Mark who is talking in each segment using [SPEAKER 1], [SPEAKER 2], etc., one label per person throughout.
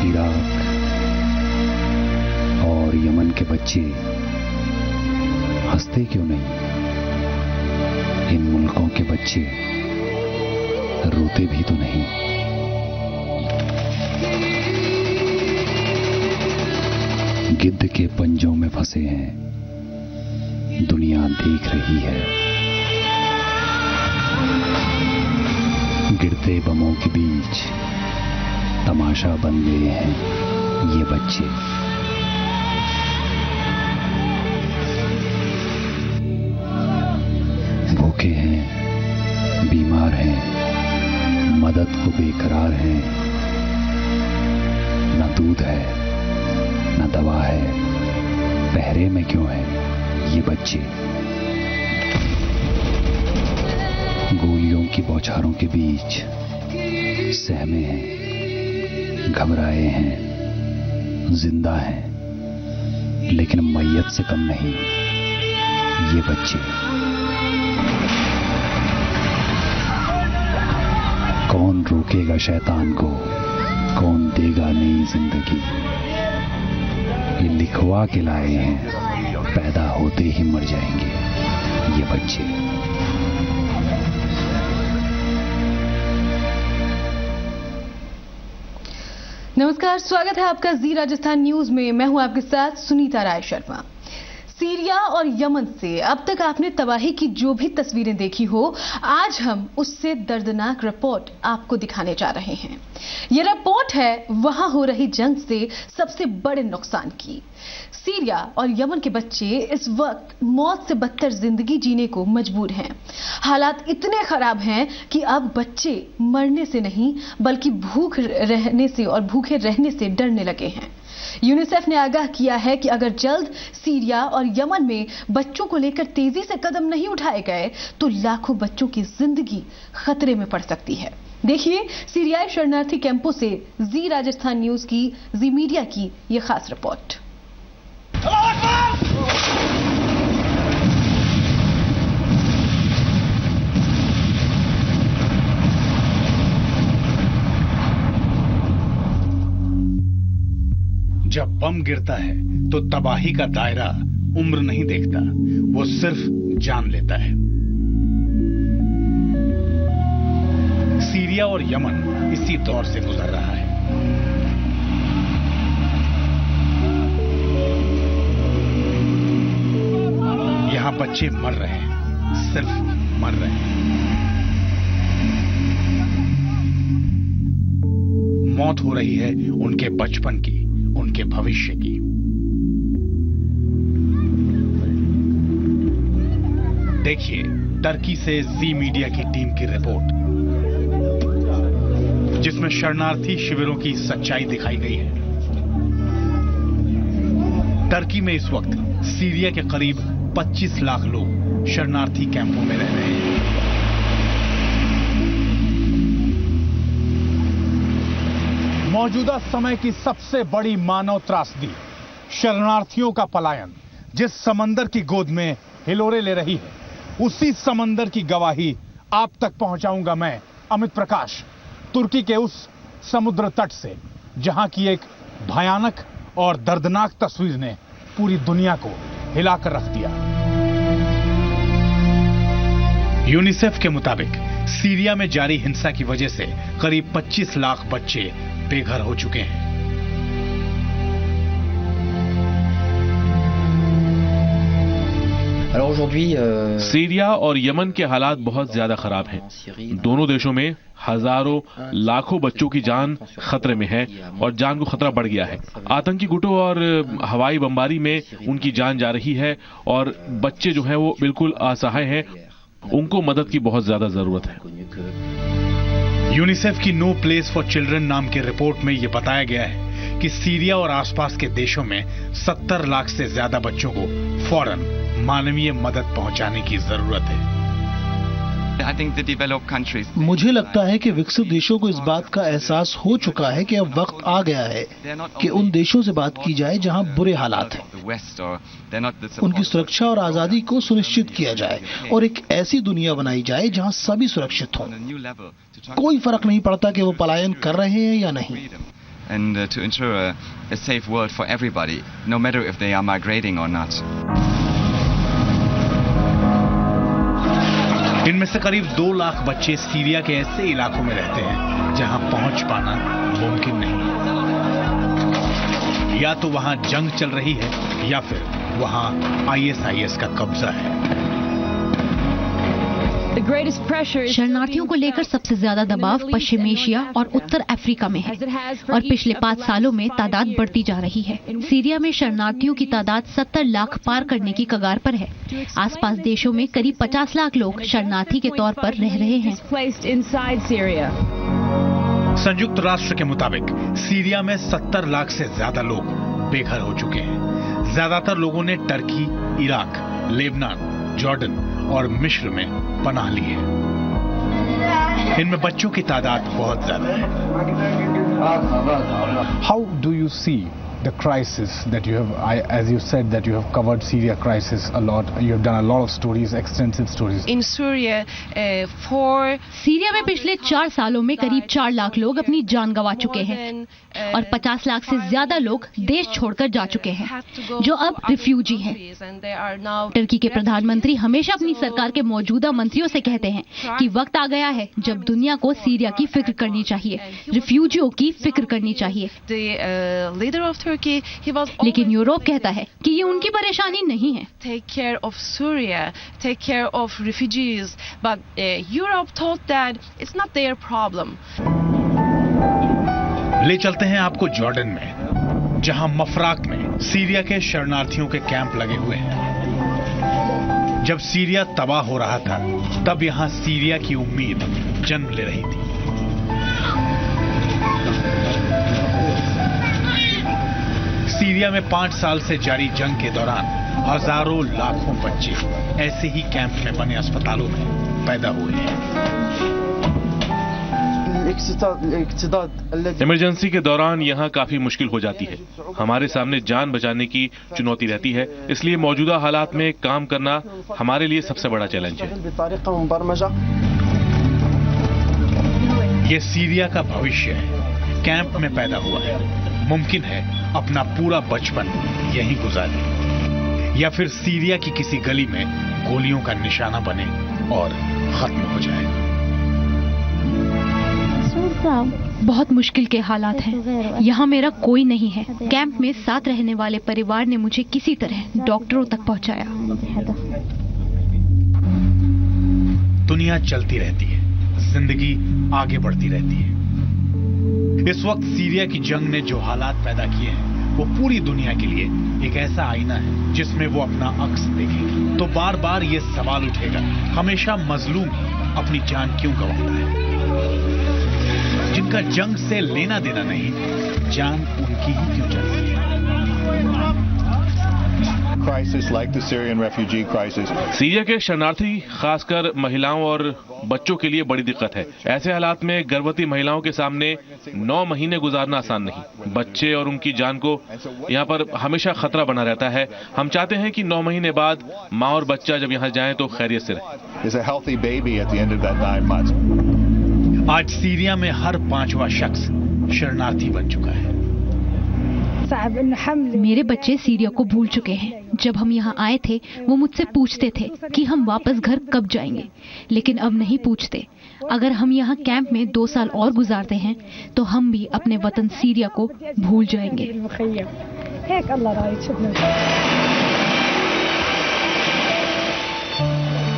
[SPEAKER 1] Iraq और Yemen के बच्चे हंसते क्यों नहीं? इन मुल्कों के बच्चे रोते भी तो नहीं। गिद्ध के पंजों में फंसे हैं, दुनिया देख रही है। गिरते बमों के बीच तमाशा बन गए हैं ये बच्चे। भूखे हैं, बीमार हैं, मदद को बेकरार हैं। न दूध है, न दवा है, पहरे में क्यों है ये बच्चे? गोलियों की बौछारों के बीच सहमे हैं, घबराए हैं, जिंदा हैं, लेकिन मैयत से कम नहीं ये बच्चे। कौन रोकेगा शैतान को, कौन देगा नई जिंदगी? ये लिखवा के लाए हैं, पैदा होते ही मर जाएंगे ये बच्चे।
[SPEAKER 2] नमस्कार, स्वागत है आपका जी राजस्थान न्यूज में। मैं हूं आपके साथ सुनीता राय शर्मा। सीरिया और यमन से अब तक आपने तबाही की जो भी तस्वीरें देखी हो, आज हम उससे दर्दनाक रिपोर्ट आपको दिखाने जा रहे हैं। यह रिपोर्ट है वहां हो रही जंग से सबसे बड़े नुकसान की। सीरिया और यमन के बच्चे इस वक्त मौत से बदतर जिंदगी जीने को मजबूर हैं। हालात इतने खराब हैं कि अब बच्चे मरने से नहीं बल्कि भूखे रहने से डरने लगे हैं। यूनिसेफ ने आगाह किया है कि अगर जल्द सीरिया और यमन में बच्चों को लेकर तेजी से कदम नहीं उठाए गए तो लाखों बच्चों की जिंदगी खतरे में पड़ सकती है। देखिए सीरियाई शरणार्थी कैंपों से जी राजस्थान न्यूज की, जी मीडिया की यह खास रिपोर्ट।
[SPEAKER 3] जब बम गिरता है तो तबाही का दायरा उम्र नहीं देखता, वो सिर्फ जान लेता है। सीरिया और यमन इसी दौर से गुजर रहा है। यहां बच्चे मर रहे हैं, सिर्फ मर रहे हैं। मौत हो रही है उनके बचपन की, उनके भविष्य की। देखिए टर्की से जी मीडिया की टीम की रिपोर्ट, जिसमें शरणार्थी शिविरों की सच्चाई दिखाई गई है। टर्की में इस वक्त सीरिया के करीब 25 लाख लोग शरणार्थी कैंपों में रह रहे हैं।
[SPEAKER 4] मौजूदा समय की सबसे बड़ी मानव त्रासदी, शरणार्थियों का पलायन, जिस समंदर की गोद में हिलोरे ले रही है, उसी समंदर की गवाही आप तक पहुंचाऊंगा मैं, अमित प्रकाश, तुर्की के उस समुद्र तट से, जहां की एक भयानक और दर्दनाक तस्वीर ने पूरी दुनिया को हिलाकर रख दिया।
[SPEAKER 3] यूनिसेफ के मुताबिक सीरिया में जारी हिंसा की वजह से करीब 25 लाख बच्चे बेघर हो चुके हैं।
[SPEAKER 5] सीरिया और यमन के हालात बहुत ज्यादा खराब हैं। दोनों देशों में हजारों लाखों बच्चों की जान खतरे में है और जान को खतरा बढ़ गया है। आतंकी गुटों और हवाई बमबारी में उनकी जान जा रही है और बच्चे जो हैं वो बिल्कुल असहाय हैं। उनको मदद की बहुत ज्यादा जरूरत है।
[SPEAKER 3] यूनिसेफ की नो प्लेस फॉर चिल्ड्रन नाम की रिपोर्ट में यह बताया गया है कि सीरिया और आसपास के देशों में 70 लाख से ज्यादा बच्चों को फौरन मानवीय मदद पहुंचाने की जरूरत है।
[SPEAKER 6] मुझे लगता है कि विकसित देशों को इस बात का एहसास हो चुका है कि अब वक्त आ गया है कि उन देशों से बात की जाए जहां बुरे हालात हैं। उनकी सुरक्षा और आजादी को सुनिश्चित किया जाए और एक ऐसी दुनिया बनाई जाए जहां सभी सुरक्षित हों। कोई फर्क नहीं पड़ता कि वो पलायन कर रहे हैं या नहीं।
[SPEAKER 7] and to ensure a safe world for everybody, no matter if they are migrating or not.
[SPEAKER 3] इनमें से करीब 2 लाख बच्चे सीरिया के ऐसे इलाकों में रहते हैं जहां पहुंच पाना मुमकिन नहीं, या तो वहां जंग चल रही है या फिर वहां ISIS का कब्जा है।
[SPEAKER 8] शरणार्थियों को लेकर सबसे ज्यादा दबाव पश्चिम एशिया और उत्तर अफ्रीका में है और पिछले 5 सालों में तादाद बढ़ती जा रही है। सीरिया में शरणार्थियों की तादाद 70 लाख पार करने की कगार पर है। आसपास देशों में करीब 50 लाख लोग शरणार्थी के तौर पर रह रहे हैं।
[SPEAKER 3] संयुक्त राष्ट्र के मुताबिक सीरिया में 70 लाख से ज्यादा लोग बेघर हो चुके हैं। ज्यादातर लोगों ने टर्की, इराक, लेबनान, जॉर्डन और मिस्र में पनाह ली है। इनमें बच्चों की तादाद बहुत ज्यादा है।
[SPEAKER 4] How do you see the crisis that you have, as you said that you have covered Syria crisis a lot, you have done a lot of stories, extensive stories.
[SPEAKER 9] In Syria,
[SPEAKER 8] Syria में पिछले 4 सालों में करीब 4 लाख लोग अपनी जान गंवा चुके हैं और 50 लाख से ज्यादा लोग देश छोड़कर जा चुके हैं, जो अब रिफ्यूजी हैं। टर्की के प्रधानमंत्री हमेशा अपनी सरकार के मौजूदा मंत्रियों से कहते हैं कि वक्त आ गया है जब दुनिया को सीरिया की फिक्र करनी चाहिए, रिफ्यूजियों की फिक्र करनी चाहिए। लेकिन यूरोप कहता है कि ये उनकी परेशानी नहीं है।
[SPEAKER 9] Take care of Syria, take care of refugees, but Europe thought that it's not their problem.
[SPEAKER 3] ले चलते हैं आपको जॉर्डन में, जहां मफराक में सीरिया के शरणार्थियों के कैंप लगे हुए हैं। जब सीरिया तबाह हो रहा था, तब यहां सीरिया की उम्मीद जन्म ले रही थी। सीरिया में 5 साल से जारी जंग के दौरान हजारों लाखों बच्चे ऐसे ही कैंप में बने अस्पतालों में पैदा हुए हैं।
[SPEAKER 5] इमरजेंसी के दौरान यहाँ काफी मुश्किल हो जाती है। हमारे सामने जान बचाने की चुनौती रहती है, इसलिए मौजूदा हालात में काम करना हमारे लिए सबसे बड़ा चैलेंज है।
[SPEAKER 3] ये सीरिया का भविष्य है, कैंप में पैदा हुआ है। मुमकिन है अपना पूरा बचपन यहीं गुजारे, या फिर सीरिया की किसी गली में गोलियों का निशाना बने और खत्म हो जाए।
[SPEAKER 8] बहुत मुश्किल के हालात हैं। यहाँ मेरा कोई नहीं है। कैंप में साथ रहने वाले परिवार ने मुझे किसी तरह डॉक्टरों तक पहुँचाया।
[SPEAKER 3] दुनिया चलती रहती है, जिंदगी आगे बढ़ती रहती है। इस वक्त सीरिया की जंग ने जो हालात पैदा किए हैं, वो पूरी दुनिया के लिए एक ऐसा आईना है जिसमें वो अपना अक्स देखेगी। तो बार बार ये सवाल उठेगा, हमेशा मजलूम अपनी जान क्यों गंवाता है? जिनका जंग से लेना देना नहीं, जान उनकी ही क्यों जाती है?
[SPEAKER 10] Crisis like the Syrian refugee crisis.
[SPEAKER 5] Syria के शरणार्थी खासकर महिलाओं और बच्चों के लिए बड़ी दिक्कत है। ऐसे हालात में गर्भवती महिलाओं के सामने 9 महीने गुजारना आसान नहीं। बच्चे और उनकी जान को यहाँ पर हमेशा खतरा बना रहता है। हम चाहते हैं कि 9 महीने बाद माँ और बच्चा जब यहाँ जाएं तो खैरियत से रहे।
[SPEAKER 10] There's a healthy baby at the end of that 9 months.
[SPEAKER 3] आज सीरिया में हर 5वां शख्स शरणार्थी बन चुका है।
[SPEAKER 8] मेरे बच्चे सीरिया को भूल चुके हैं। जब हम यहाँ आए थे, वो मुझसे पूछते थे कि हम वापस घर कब जाएंगे, लेकिन अब नहीं पूछते। अगर हम यहाँ कैंप में 2 साल और गुजारते हैं, तो हम भी अपने वतन सीरिया को भूल जाएंगे।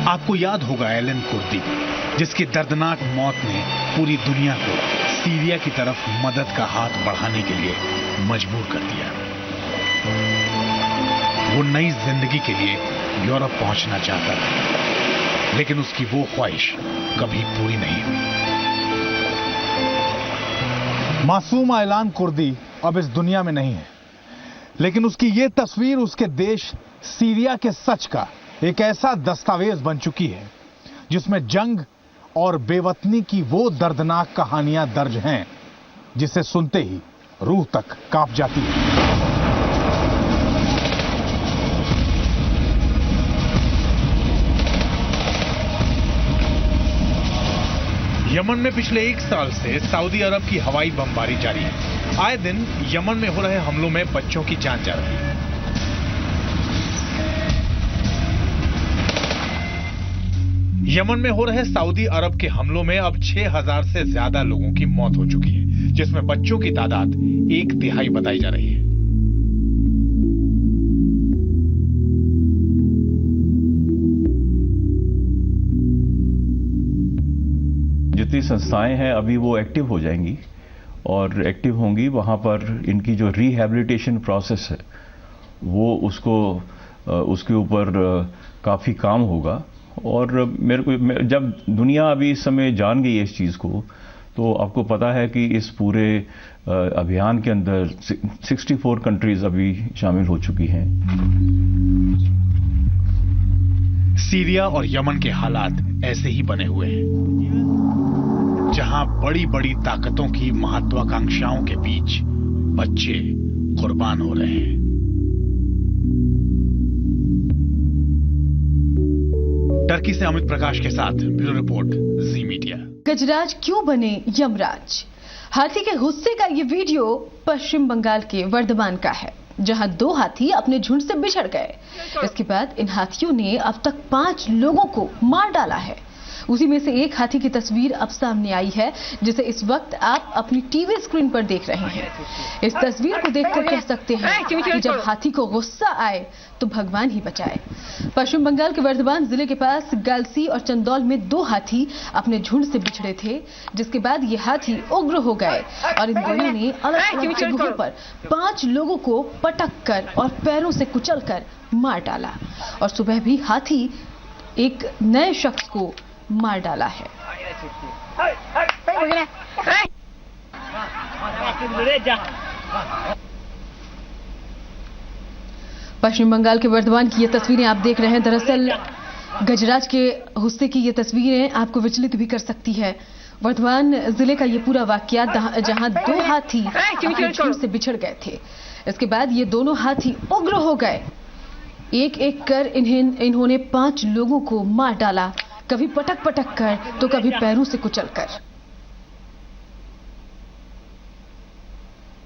[SPEAKER 3] आपको याद होगा एलन कुर्दी, जिसकी दर्दनाक मौत ने पूरी दुनिया को सीरिया की तरफ मदद का हाथ बढ़ाने के लिए मजबूर कर दिया। वो नई जिंदगी के लिए यूरोप पहुंचना चाहता था, लेकिन उसकी वो ख्वाहिश कभी पूरी नहीं हुई।
[SPEAKER 4] मासूम एलान कुर्दी अब इस दुनिया में नहीं है, लेकिन उसकी ये तस्वीर उसके देश सीरिया के सच का एक ऐसा दस्तावेज बन चुकी है जिसमें जंग और बेवतनी की वो दर्दनाक कहानियां दर्ज हैं जिसे सुनते ही रूह तक कांप जाती है।
[SPEAKER 3] यमन में पिछले 1 साल से सऊदी अरब की हवाई बमबारी जारी है। आए दिन यमन में हो रहे हमलों में बच्चों की जान जा रही है। यमन में हो रहे सऊदी अरब के हमलों में अब 6000 से ज्यादा लोगों की मौत हो चुकी है, जिसमें बच्चों की तादाद 1/3 बताई जा रही है।
[SPEAKER 11] जितनी संस्थाएं हैं अभी वो एक्टिव हो जाएंगी और एक्टिव होंगी, वहां पर इनकी जो रिहैबिलिटेशन प्रोसेस है वो उसके ऊपर काफी काम होगा। और मेरे को जब दुनिया अभी इस समय जान गई है इस चीज को, तो आपको पता है कि इस पूरे अभियान के अंदर 64 कंट्रीज अभी शामिल हो चुकी हैं।
[SPEAKER 3] सीरिया और यमन के हालात ऐसे ही बने हुए हैं, जहां बड़ी बड़ी ताकतों की महत्वाकांक्षाओं के बीच बच्चे कुर्बान हो रहे हैं। टर्की से अमित प्रकाश के साथ ब्यूरो रिपोर्ट, जी मीडिया।
[SPEAKER 2] गजराज क्यों बने यमराज? हाथी के गुस्से का ये वीडियो पश्चिम बंगाल के वर्धमान का है, जहां 2 हाथी अपने झुंड से बिछड़ गए। इसके बाद इन हाथियों ने अब तक 5 लोगों को मार डाला है। उसी में से एक हाथी की तस्वीर अब सामने आई है, जिसे इस वक्त आप अपनी टीवी स्क्रीन पर देख रहे हैं। इस तस्वीर को देखकर कह सकते हैं कि जब हाथी को गुस्सा आए तो भगवान ही बचाए। पश्चिम बंगाल के वर्धमान जिले के पास गालसी और चंदौल में 2 हाथी अपने झुंड से बिछड़े थे, जिसके बाद ये हाथी उग्र हो गए और इन दोनों ने अलग अलग जगहों पर 5 लोगों को पटक कर और पैरों से कुचल कर मार डाला। और सुबह भी हाथी एक नए शख्स को मार डाला है। पश्चिम बंगाल के वर्धमान की ये तस्वीरें आप देख रहे हैं। दरअसल गजराज के गुस्से की ये तस्वीरें आपको विचलित भी कर सकती है। वर्धमान जिले का ये पूरा वाकया जहां 2 हाथी अपने झुंड से बिछड़ गए थे, इसके बाद ये दोनों हाथी उग्र हो गए। एक एक कर इन्होंने 5 लोगों को मार डाला, कभी पटक पटक कर तो कभी पैरों से कुचल कर।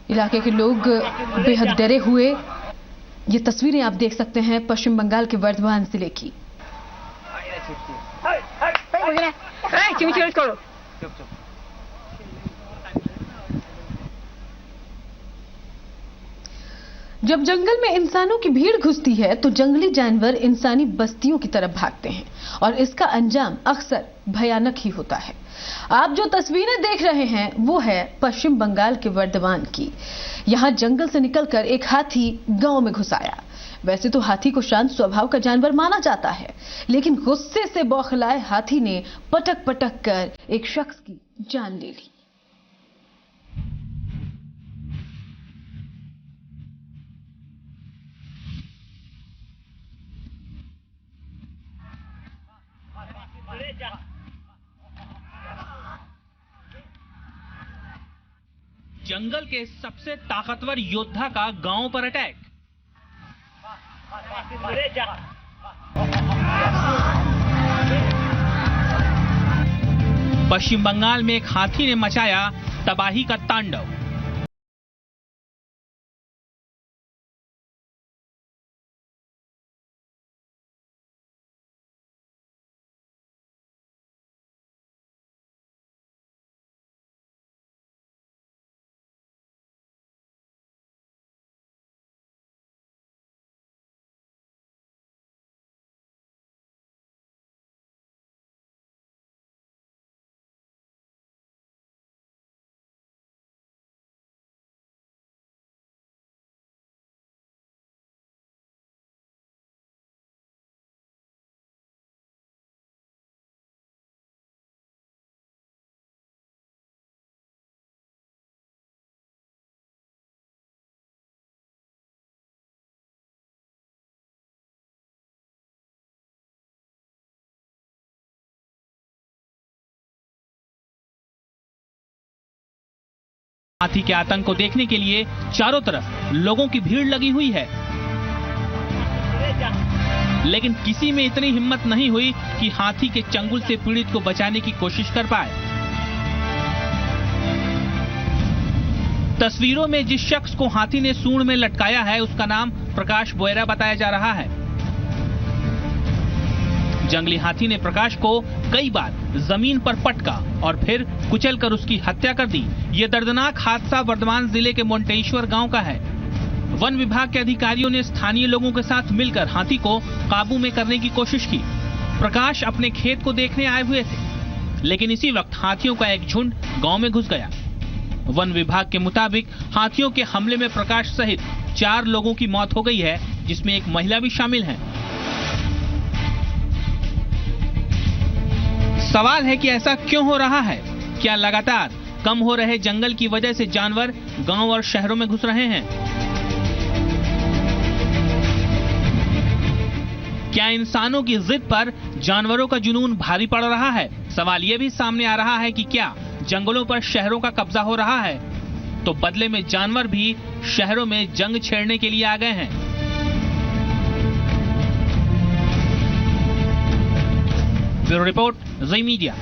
[SPEAKER 2] इलाके के लोग बेहद डरे हुए। ये तस्वीरें आप देख सकते हैं पश्चिम बंगाल के वर्धमान जिले की। जब जंगल में इंसानों की भीड़ घुसती है तो जंगली जानवर इंसानी बस्तियों की तरफ भागते हैं और इसका अंजाम अक्सर भयानक ही होता है। आप जो तस्वीरें देख रहे हैं वो है पश्चिम बंगाल के वर्धमान की। यहां जंगल से निकलकर एक हाथी गांव में घुस आया। वैसे तो हाथी को शांत स्वभाव का जानवर माना जाता है, लेकिन गुस्से से बौखलाए हाथी ने पटक पटक कर एक शख्स की जान ले ली।
[SPEAKER 12] जंगल के सबसे ताकतवर योद्धा का गांव पर अटैक। पश्चिम बंगाल में एक हाथी ने मचाया तबाही का तांडव। हाथी के आतंक को देखने के लिए चारों तरफ लोगों की भीड़ लगी हुई है, लेकिन किसी में इतनी हिम्मत नहीं हुई कि हाथी के चंगुल से पीड़ित को बचाने की कोशिश कर पाए। तस्वीरों में जिस शख्स को हाथी ने सूंड में लटकाया है उसका नाम प्रकाश बोयरा बताया जा रहा है। जंगली हाथी ने प्रकाश को कई बार जमीन पर पटका और फिर कुचलकर उसकी हत्या कर दी। ये दर्दनाक हादसा वर्धमान जिले के मोंटेश्वर गांव का है। वन विभाग के अधिकारियों ने स्थानीय लोगों के साथ मिलकर हाथी को काबू में करने की कोशिश की। प्रकाश अपने खेत को देखने आए हुए थे, लेकिन इसी वक्त हाथियों का एक झुंड गांव में घुस गया। वन विभाग के मुताबिक हाथियों के हमले में प्रकाश सहित 4 लोगों की मौत हो गई है, जिसमें एक महिला भी शामिल है। सवाल है कि ऐसा क्यों हो रहा है? क्या लगातार कम हो रहे जंगल की वजह से जानवर गांव और शहरों में घुस रहे हैं? क्या इंसानों की जिद पर जानवरों का जुनून भारी पड़ रहा है? सवाल यह भी सामने आ रहा है कि क्या जंगलों पर शहरों का कब्जा हो रहा है, तो बदले में जानवर भी शहरों में जंग छेड़ने के लिए आ गए हैं। ब्यूरो रिपोर्ट, जी मीडिया।